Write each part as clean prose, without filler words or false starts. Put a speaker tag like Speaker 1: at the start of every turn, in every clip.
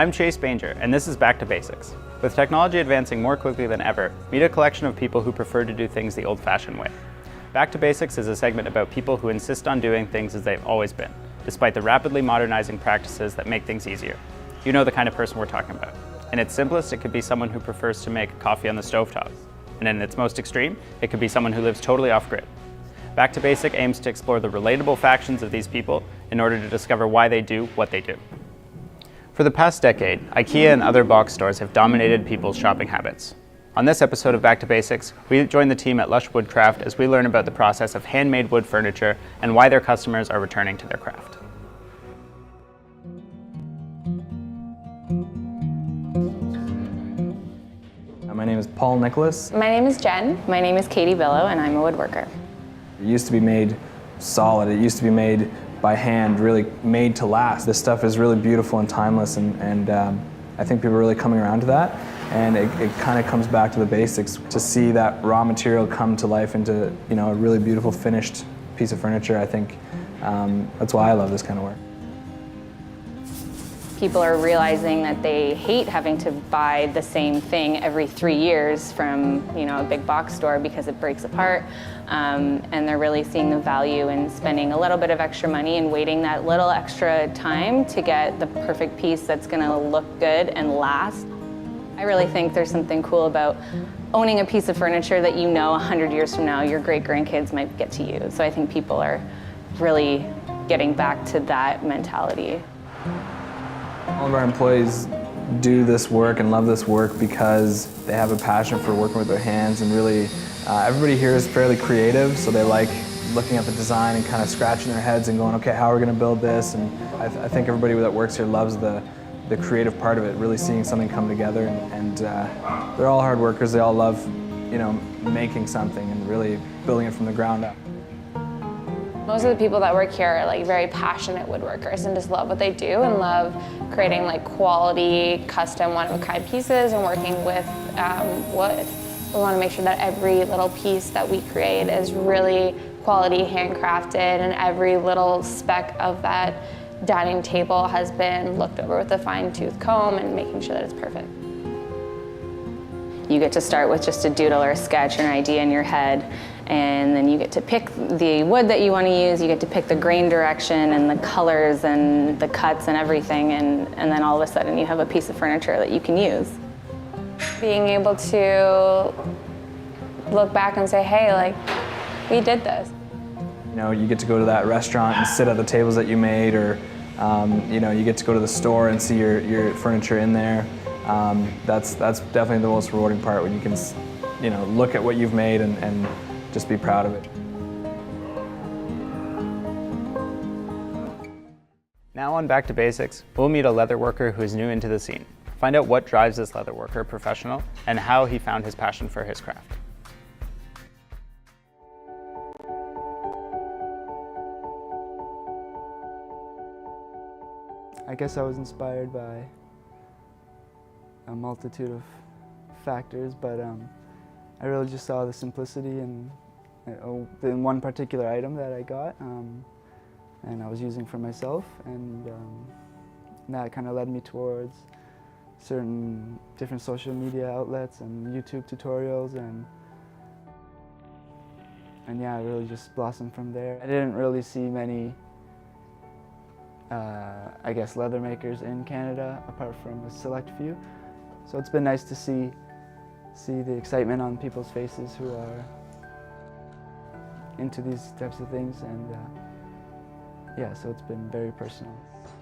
Speaker 1: I'm Chase Banger, and this is Back to Basics. With technology advancing more quickly than ever, meet a collection of people who prefer to do things the old-fashioned way. Back to Basics is a segment about people who insist on doing things as they've always been, despite the rapidly modernizing practices that make things easier. You know the kind of person we're talking about. In its simplest, it could be someone who prefers to make coffee on the stovetop. And in its most extreme, it could be someone who lives totally off-grid. Back to Basic aims to explore the relatable factions of these people in order to discover why they do what they do. For the past decade, IKEA and other box stores have dominated people's shopping habits. On this episode of Back to Basics, we join the team at Lush Woodcraft as we learn about the process of handmade wood furniture and why their customers are returning to their craft.
Speaker 2: My name is Paul Nicholas.
Speaker 3: My name is Jen. My name is Katie Billow, and I'm a woodworker.
Speaker 2: It used to be made solid. It used to be made by hand, really made to last. This stuff is really beautiful and timeless, and I think people are really coming around to that. And it kind of comes back to the basics. To see that raw material come to life into a really beautiful finished piece of furniture, I think that's why I love this kind of work.
Speaker 3: People are realizing that they hate having to buy the same thing every 3 years from a big box store because it breaks apart, and they're really seeing the value in spending a little bit of extra money and waiting that little extra time to get the perfect piece that's going to look good and last. I really think there's something cool about owning a piece of furniture that 100 years from now your great-grandkids might get to use. So I think people are really getting back to that mentality.
Speaker 2: All of our employees do this work and love this work because they have a passion for working with their hands, and really everybody here is fairly creative, so they like looking at the design and kind of scratching their heads and going, okay, how are we going to build this? And I think everybody that works here loves the creative part of it, really seeing something come together, and they're all hard workers. They all love making something and really building it from the ground up.
Speaker 4: Most of the people that work here are very passionate woodworkers and just love what they do and love creating quality, custom, one-of-a-kind pieces and working with wood. We want to make sure that every little piece that we create is really quality, handcrafted, and every little speck of that dining table has been looked over with a fine-tooth comb and making sure that it's perfect.
Speaker 3: You get to start with just a doodle or a sketch or an idea in your head, and then you get to pick the wood that you want to use, you get to pick the grain direction and the colors and the cuts and everything, and then all of a sudden you have a piece of furniture that you can use.
Speaker 4: Being able to look back and say, hey, we did this.
Speaker 2: You get to go to that restaurant and sit at the tables that you made, or you get to go to the store and see your furniture in there. That's definitely the most rewarding part, when you can look at what you've made and just be proud of it.
Speaker 1: Now on Back to Basics, we'll meet a leather worker who is new into the scene. Find out what drives this leather worker professional and how he found his passion for his craft.
Speaker 5: I guess I was inspired by a multitude of factors, but I really just saw the simplicity in one particular item that I got, and I was using for myself, and that kind of led me towards certain different social media outlets and YouTube tutorials, and yeah, it really just blossomed from there. I didn't really see many I guess leather makers in Canada, apart from a select few. So it's been nice to see the excitement on people's faces who are into these types of things, and yeah, so it's been very personal.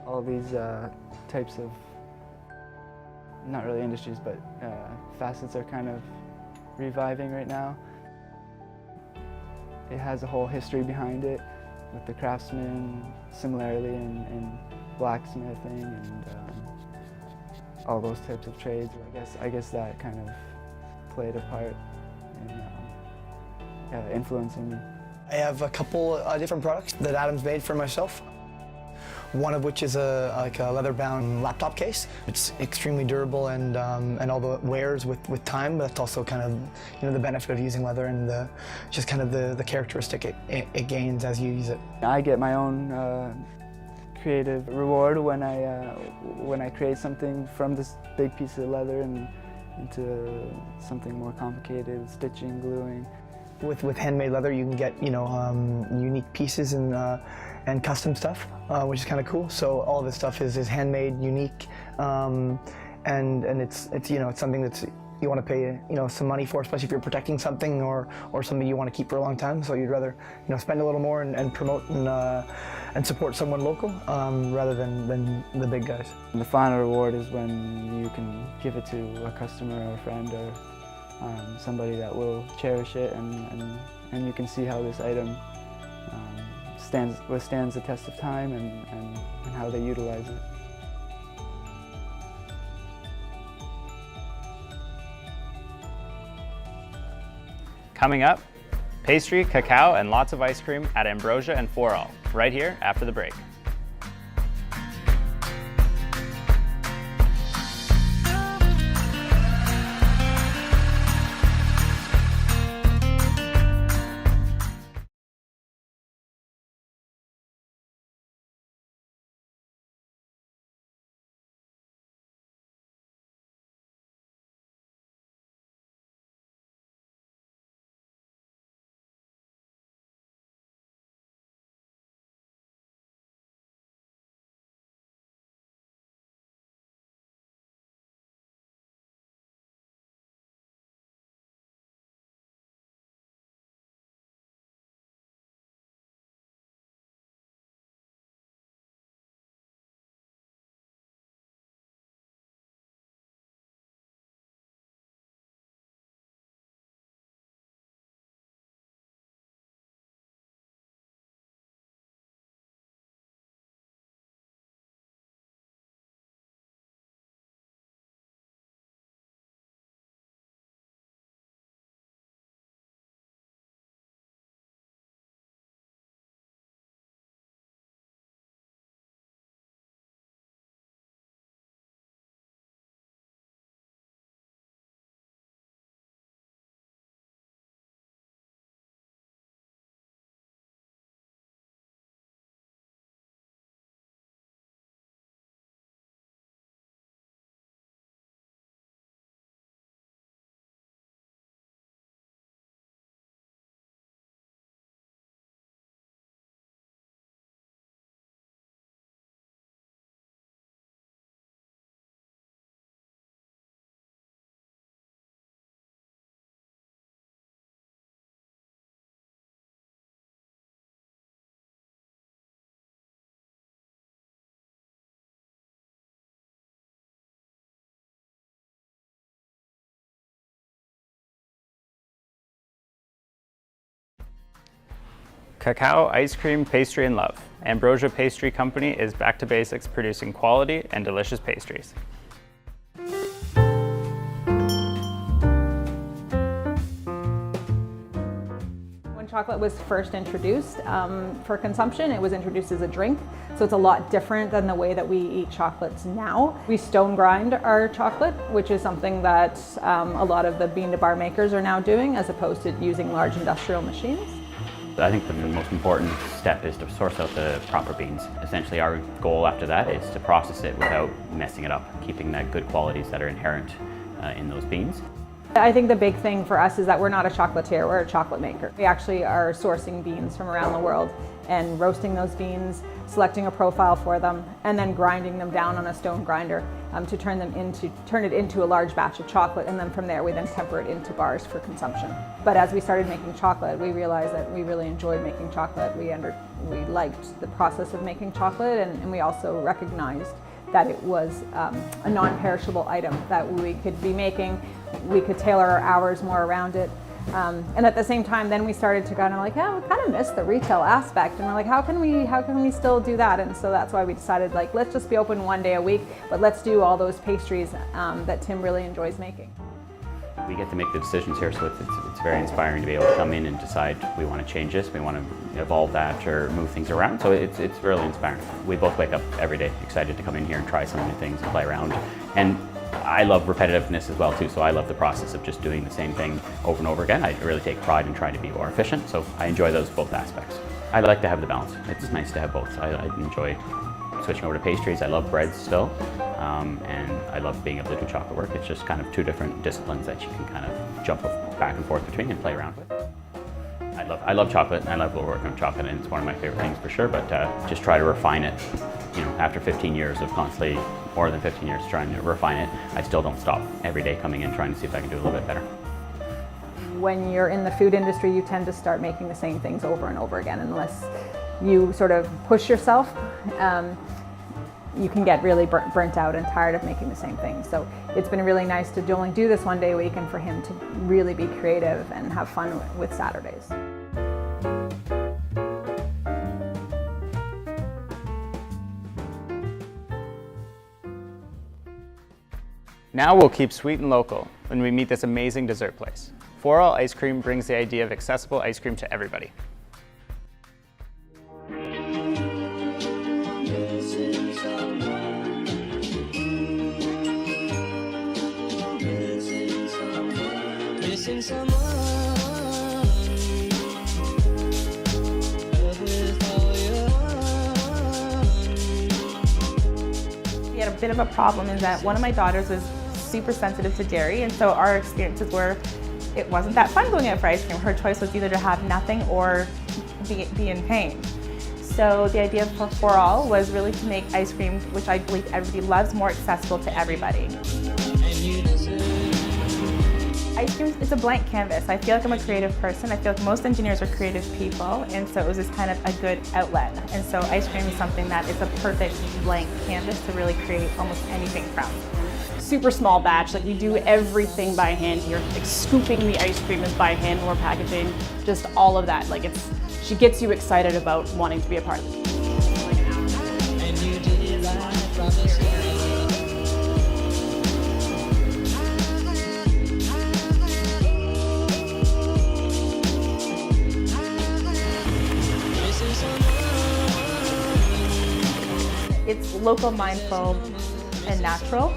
Speaker 5: All these types of, not really industries, but facets are kind of reviving right now. It has a whole history behind it, with the craftsmen, similarly in blacksmithing and all those types of trades. I guess that kind of played a part in influencing me.
Speaker 6: I have a couple different products that Adam's made for myself. One of which is a leather-bound laptop case. It's extremely durable and although it wears with time, but it's also kind of the benefit of using leather and the characteristic it gains as you use it.
Speaker 5: I get my own creative reward when I create something from this big piece of leather and into something more complicated, stitching, gluing.
Speaker 6: With handmade leather, you can get unique pieces and custom stuff, which is kind of cool. So all of this stuff is handmade, unique, and it's something that's you want to pay some money for, especially if you're protecting something or something you want to keep for a long time. So you'd rather spend a little more and promote and support someone local rather than the big guys.
Speaker 5: And the final reward is when you can give it to a customer or a friend or somebody that will cherish it, and you can see how this item withstands the test of time and how they utilize it.
Speaker 1: Coming up, pastry, cacao, and lots of ice cream at Ambrosia and Forall, right here after the break. Cacao, ice cream, pastry, and love. Ambrosia Pastry Company is back to basics, producing quality and delicious pastries.
Speaker 7: When chocolate was first introduced for consumption, it was introduced as a drink, so it's a lot different than the way that we eat chocolates now. We stone grind our chocolate, which is something that a lot of the bean to bar makers are now doing, as opposed to using large industrial machines.
Speaker 8: I think the most important step is to source out the proper beans. Essentially, our goal after that is to process it without messing it up, keeping the good qualities that are inherent in those beans.
Speaker 7: I think the big thing for us is that we're not a chocolatier, we're a chocolate maker. We actually are sourcing beans from around the world and roasting those beans, selecting a profile for them, and then grinding them down on a stone grinder to turn it into a large batch of chocolate, and then from there we then temper it into bars for consumption. But as we started making chocolate, we realized that we really enjoyed making chocolate. We liked the process of making chocolate, and we also recognized that it was a non-perishable item that we could be making. We could tailor our hours more around it. And at the same time, then we started to kind of like, yeah, we kind of miss the retail aspect. And we're like, how can we still do that? And so that's why we decided, like, let's just be open one day a week, but let's do all those pastries that Tim really enjoys making.
Speaker 8: We get to make the decisions here, so it's very inspiring to be able to come in and decide we want to change this, we want to evolve that or move things around. So it's really inspiring. We both wake up every day excited to come in here and try some new things and play around. And I love repetitiveness as well too, so I love the process of just doing the same thing over and over again. I really take pride in trying to be more efficient, so I enjoy those both aspects. I like to have the balance. It's nice to have both. I enjoy switching over to pastries. I love breads still, and I love being able to do chocolate work. It's just kind of two different disciplines that you can kind of jump back and forth between and play around with. I love chocolate, and I love working with chocolate, and it's one of my favorite things for sure, but just try to refine it. You know, after 15 years of constantly, more than 15 years trying to refine it, I still don't stop every day coming in trying to see if I can do a little bit better.
Speaker 7: When you're in the food industry, you tend to start making the same things over and over again unless you sort of push yourself. You can get really burnt out and tired of making the same thing. So it's been really nice to only do this one day a week and for him to really be creative and have fun with Saturdays.
Speaker 1: Now we'll keep sweet and local when we meet this amazing dessert place. For All Ice Cream brings the idea of accessible ice cream to everybody.
Speaker 9: We had a bit of a problem in that one of my daughters was super sensitive to dairy, and so our experiences were it wasn't that fun going out for ice cream. Her choice was either to have nothing or be in pain. So the idea for All was really to make ice cream, which I believe everybody loves, more accessible to everybody. Ice cream is a blank canvas. I feel like I'm a creative person. I feel like most engineers are creative people, and so it was just kind of a good outlet. And so ice cream is something that is a perfect blank canvas to really create almost anything from.
Speaker 10: Super small batch, like we do everything by hand here. Like scooping the ice cream is by hand or packaging, just all of that. Like she gets you excited about wanting to be a part of it.
Speaker 9: It's local, mindful, and natural.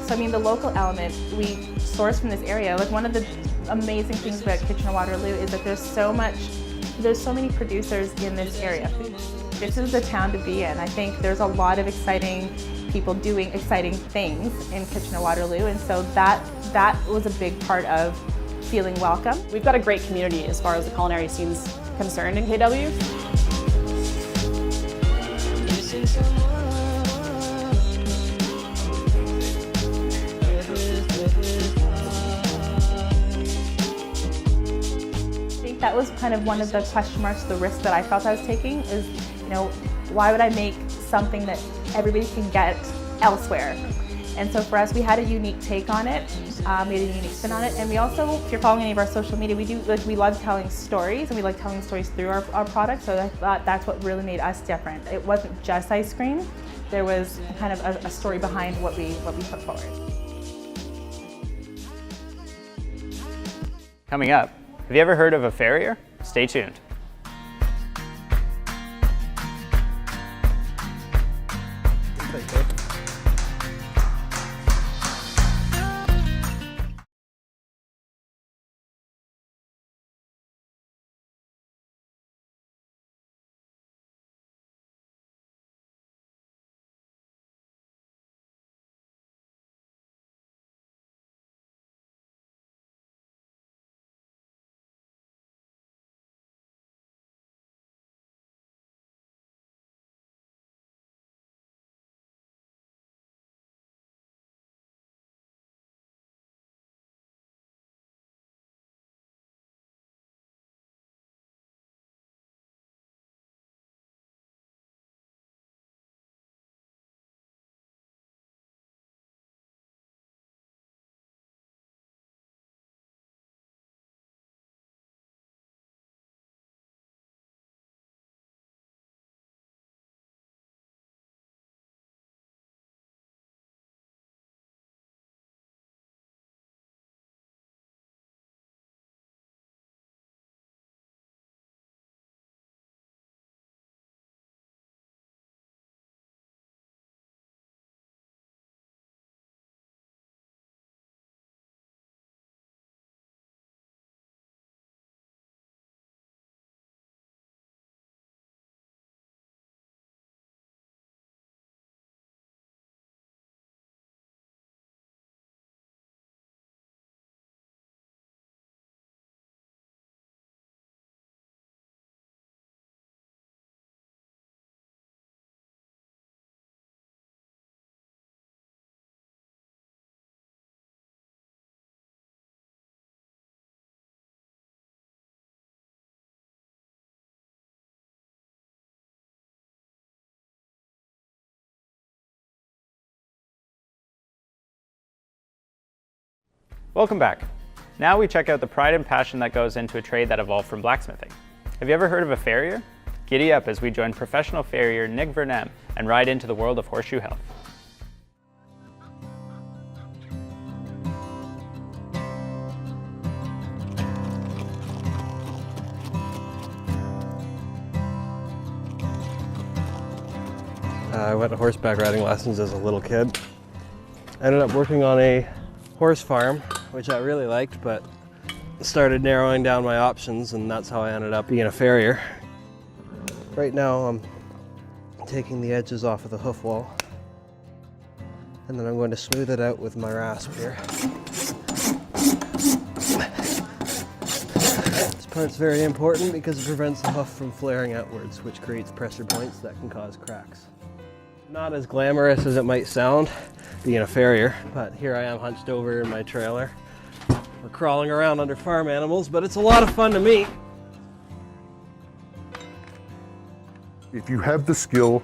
Speaker 9: So I mean, the local element we source from this area. Like one of the amazing things about Kitchener-Waterloo is that there's so many producers in this area. This is the town to be in. I think there's a lot of exciting people doing exciting things in Kitchener-Waterloo, and so that was a big part of feeling welcome.
Speaker 10: We've got a great community as far as the culinary scene's concerned in KW.
Speaker 9: That was kind of one of the question marks, the risk that I felt I was taking is, you know, why would I make something that everybody can get elsewhere? And so for us, we had a unique take on it, made a unique spin on it, and we also, if you're following any of our social media, we love telling stories, and we like telling stories through our products, so I thought that's what really made us different. It wasn't just ice cream, there was kind of a story behind what we put forward.
Speaker 1: Coming up, have you ever heard of a farrier? Stay tuned. Welcome back. Now we check out the pride and passion that goes into a trade that evolved from blacksmithing. Have you ever heard of a farrier? Giddy up as we join professional farrier Nick Vernem and ride into the world of horseshoe health.
Speaker 11: I went to horseback riding lessons as a little kid. I ended up working on a horse farm, which I really liked, but started narrowing down my options, and that's how I ended up being a farrier. Right now I'm taking the edges off of the hoof wall, and then I'm going to smooth it out with my rasp here. This part's very important because it prevents the hoof from flaring outwards, which creates pressure points that can cause cracks. Not as glamorous as it might sound being a farrier, but here I am hunched over in my trailer. We're crawling around under farm animals, but it's a lot of fun to me.
Speaker 12: If you have the skill,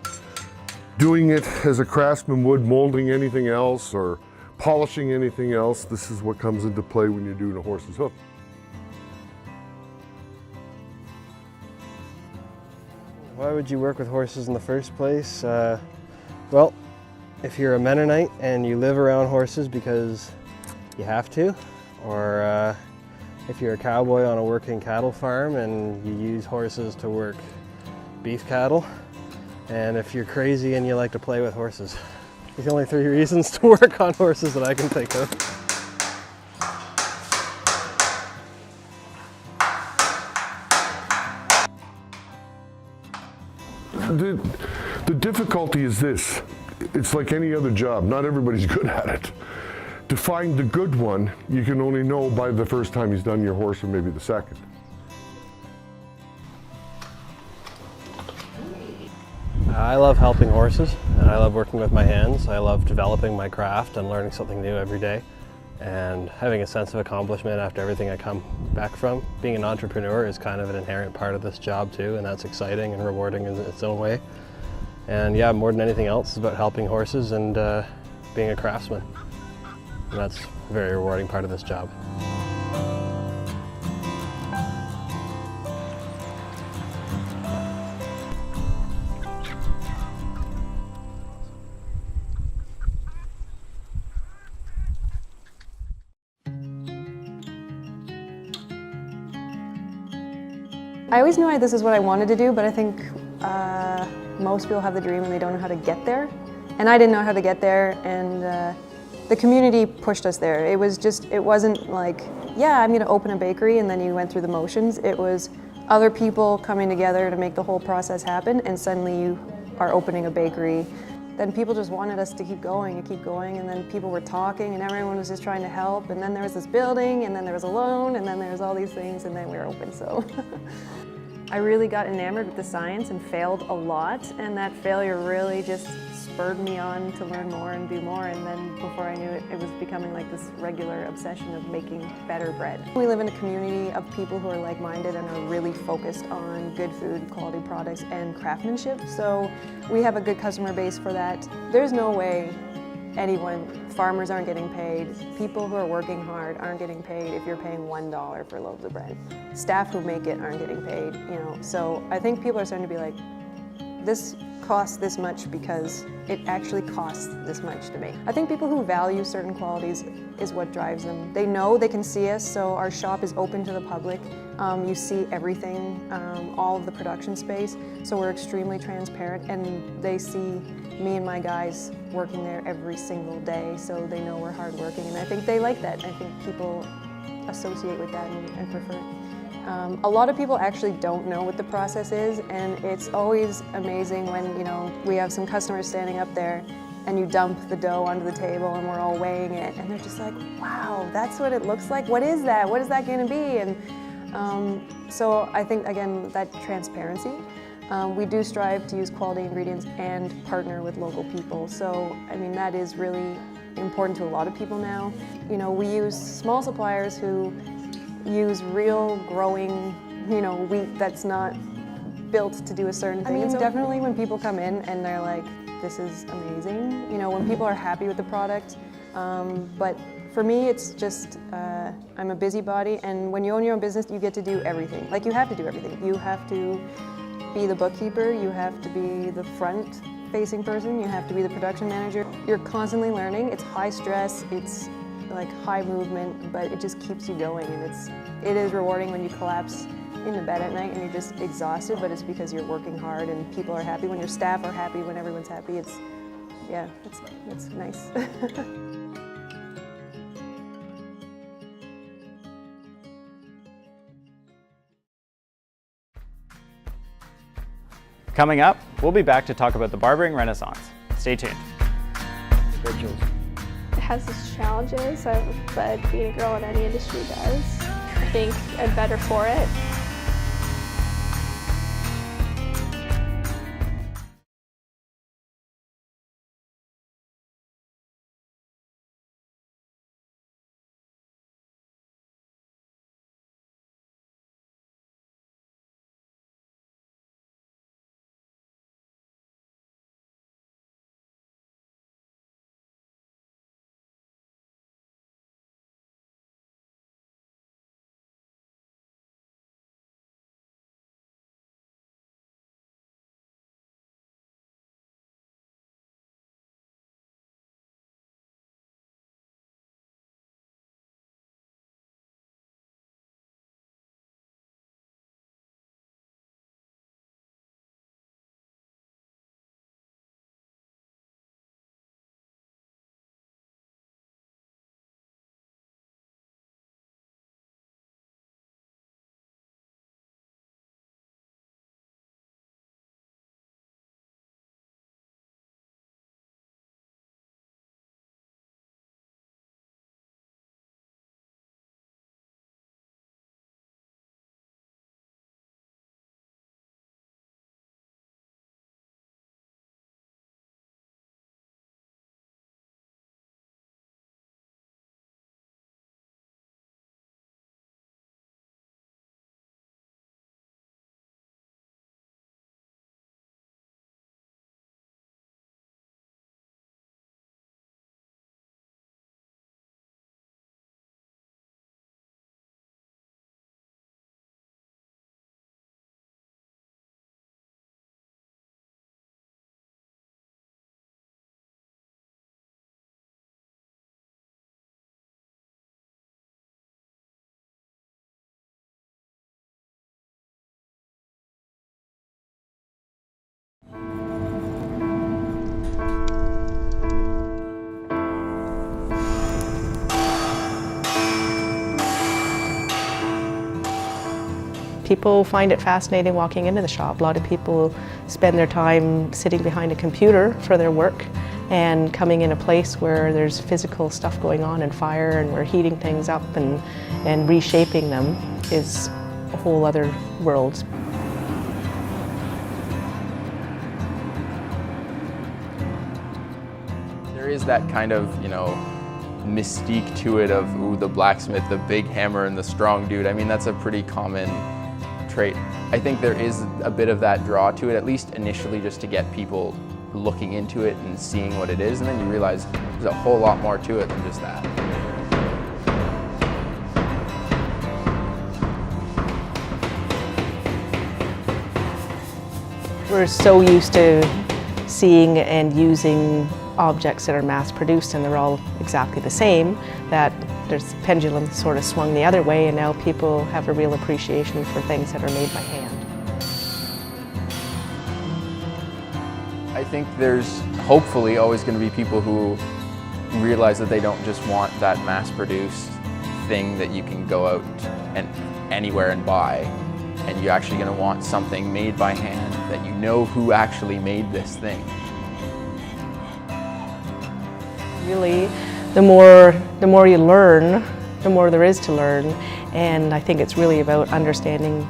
Speaker 12: doing it as a craftsman would, molding anything else or polishing anything else, this is what comes into play when you're doing a horse's hoof.
Speaker 11: Why would you work with horses in the first place? Well, if you're a Mennonite and you live around horses because you have to, or if you're a cowboy on a working cattle farm and you use horses to work beef cattle, and if you're crazy and you like to play with horses. There's only 3 reasons to work on horses that I can think of.
Speaker 12: The difficulty is this. It's like any other job. Not everybody's good at it. To find the good one, you can only know by the first time he's done your horse, or maybe the second.
Speaker 11: I love helping horses, and I love working with my hands. I love developing my craft and learning something new every day, and having a sense of accomplishment after everything I come back from. Being an entrepreneur is kind of an inherent part of this job too, and that's exciting and rewarding in its own way. And yeah, more than anything else, it's about helping horses and being a craftsman. And that's a very rewarding part of this job.
Speaker 13: I always knew this is what I wanted to do, but I think most people have the dream and they don't know how to get there. And I didn't know how to get there, and the community pushed us there. It wasn't like, yeah, I'm gonna open a bakery and then you went through the motions. It was other people coming together to make the whole process happen, and suddenly you are opening a bakery. Then people just wanted us to keep going, and then people were talking and everyone was just trying to help, and then there was this building, and then there was a loan, and then there was all these things, and then we were open, so. I really got enamored with the science and failed a lot, and that failure really just spurred me on to learn more and do more, and then before I knew it, it was becoming like this regular obsession of making better bread. We live in a community of people who are like-minded and are really focused on good food, quality products, and craftsmanship, so we have a good customer base for that. There's no way farmers aren't getting paid, people who are working hard aren't getting paid if you're paying $1 for loaves of bread. Staff who make it aren't getting paid, so I think people are starting to be like, this costs this much because it actually costs this much to make. I think people who value certain qualities is what drives them. They know they can see us, so our shop is open to the public. You see everything, all of the production space, so we're extremely transparent, and they see me and my guys working there every single day, so they know we're hardworking, and I think they like that. I think people associate with that and prefer it. A lot of people actually don't know what the process is, and it's always amazing when we have some customers standing up there and you dump the dough onto the table and we're all weighing it, and they're just like, wow, that's what it looks like? What is that? What is that going to be? And so I think, again, that transparency. We do strive to use quality ingredients and partner with local people, so I mean that is really important to a lot of people now. We use small suppliers who use real growing, wheat that's not built to do a certain thing. I mean, definitely when people come in and they're like, this is amazing, when people are happy with the product, but For me, it's just, I'm a busybody, and when you own your own business, you get to do everything. Like, you have to do everything. You have to be the bookkeeper, you have to be the front-facing person, you have to be the production manager. You're constantly learning. It's high stress, it's like high movement, but it just keeps you going, and it is rewarding when you collapse in the bed at night and you're just exhausted, but it's because you're working hard and people are happy. When your staff are happy, when everyone's happy, it's nice.
Speaker 1: Coming up, we'll be back to talk about the barbering renaissance. Stay tuned.
Speaker 14: It has its challenges, but being a girl in any industry does. I think I'm better for it.
Speaker 15: People find it fascinating walking into the shop. A lot of people spend their time sitting behind a computer for their work, and coming in a place where there's physical stuff going on and fire, and we're heating things up and reshaping them is a whole other world.
Speaker 16: There is that kind of, mystique to it of, ooh, the blacksmith, the big hammer and the strong dude. I mean, that's a pretty common trait. I think there is a bit of that draw to it, at least initially, just to get people looking into it and seeing what it is, and then you realize there's a whole lot more to it than just that.
Speaker 15: We're so used to seeing and using objects that are mass-produced, and they're all exactly the same, that there's a pendulum sort of swung the other way, and now people have a real appreciation for things that are made by hand.
Speaker 16: I think there's hopefully always going to be people who realize that they don't just want that mass-produced thing that you can go out and anywhere and buy, and you're actually going to want something made by hand that you know who actually made this thing.
Speaker 15: Really, the more you learn, the more there is to learn, and I think it's really about understanding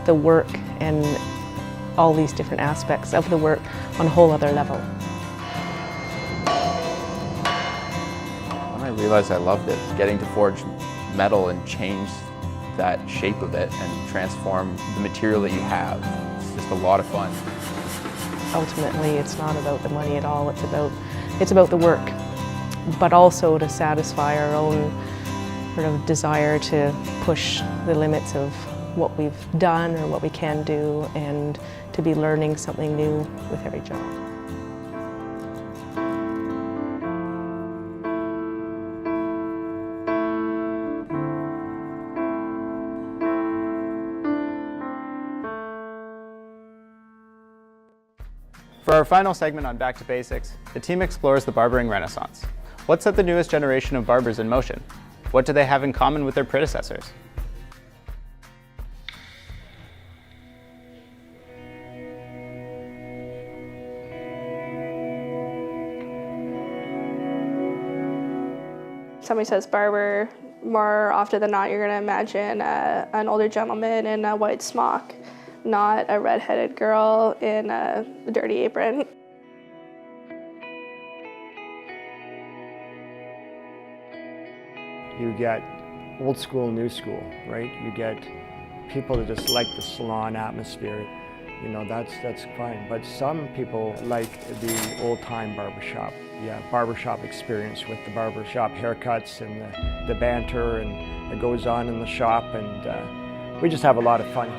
Speaker 15: the work and all these different aspects of the work on a whole other level.
Speaker 16: When I realized I loved it, getting to forge metal and change that shape of it and transform the material that you have, it's just a lot of fun.
Speaker 15: Ultimately, it's not about the money at all, it's about the work. but also to satisfy our own sort of desire to push the limits of what we've done or what we can do, and to be learning something new with every job.
Speaker 1: For our final segment on Back to Basics, the team explores the barbering renaissance. What set the newest generation of barbers in motion? What do they have in common with their predecessors?
Speaker 14: Somebody says barber, more often than not, you're going to imagine an older gentleman in a white smock, not a redheaded girl in a dirty apron.
Speaker 17: You get old school, new school, right? You get people that just like the salon atmosphere. You know, that's fine. But some people like the old-time barbershop. Yeah, barbershop experience with the barbershop haircuts and the banter and it goes on in the shop, and we just have a lot of fun.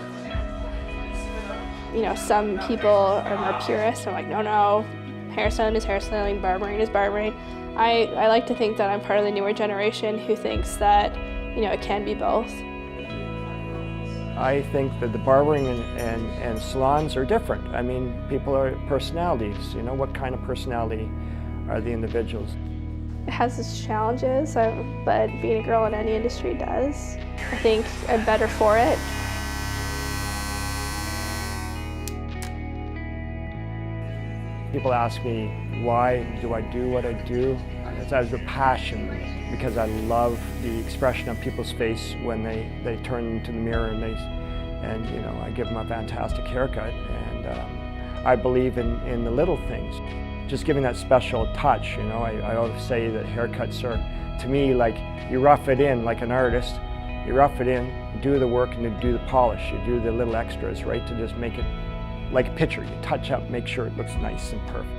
Speaker 14: You know, some people are more purists and like, no, hairstyling is hairstyling, barbering is barbering. I like to think that I'm part of the newer generation who thinks that, you know, it can be both.
Speaker 17: I think that the barbering and salons are different. I mean, people are personalities. You know, what kind of personality are the individuals?
Speaker 14: It has its challenges, but being a girl in any industry does. I think I'm better for it.
Speaker 17: People ask me, why do I do what I do? It's out of passion, because I love the expression of people's face when they turn into the mirror and you know, I give them a fantastic haircut. And I believe in the little things, just giving that special touch. You know, I always say that haircuts are, to me, like you rough it in like an artist. You rough it in, you do the work, and you do the polish. You do the little extras, right, to just make it like a picture. You touch up, make sure it looks nice and perfect.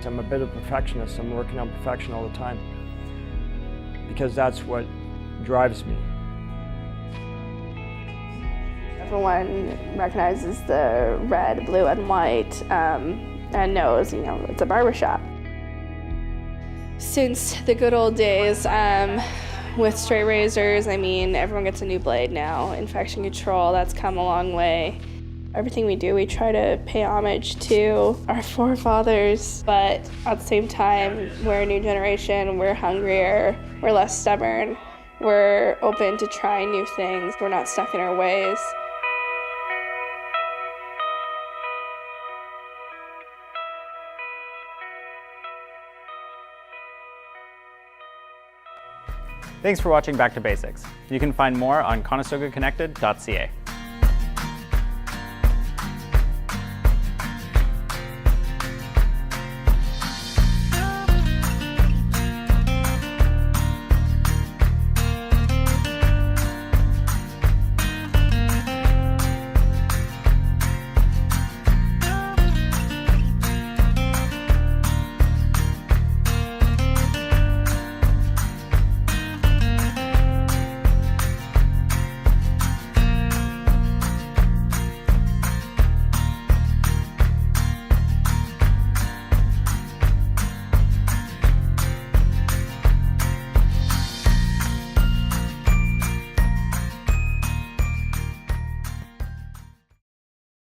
Speaker 17: I'm a bit of a perfectionist. I'm working on perfection all the time because that's what drives me.
Speaker 14: Everyone recognizes the red, blue, and white and knows, you know, it's a barbershop. Since the good old days, with straight razors, I mean, everyone gets a new blade now. Infection control, that's come a long way. Everything we do, we try to pay homage to our forefathers, but at the same time, we're a new generation, we're hungrier, we're less stubborn, we're open to trying new things, we're not stuck in our ways.
Speaker 1: Thanks for watching Back to Basics. You can find more on ConestogaConnected.ca.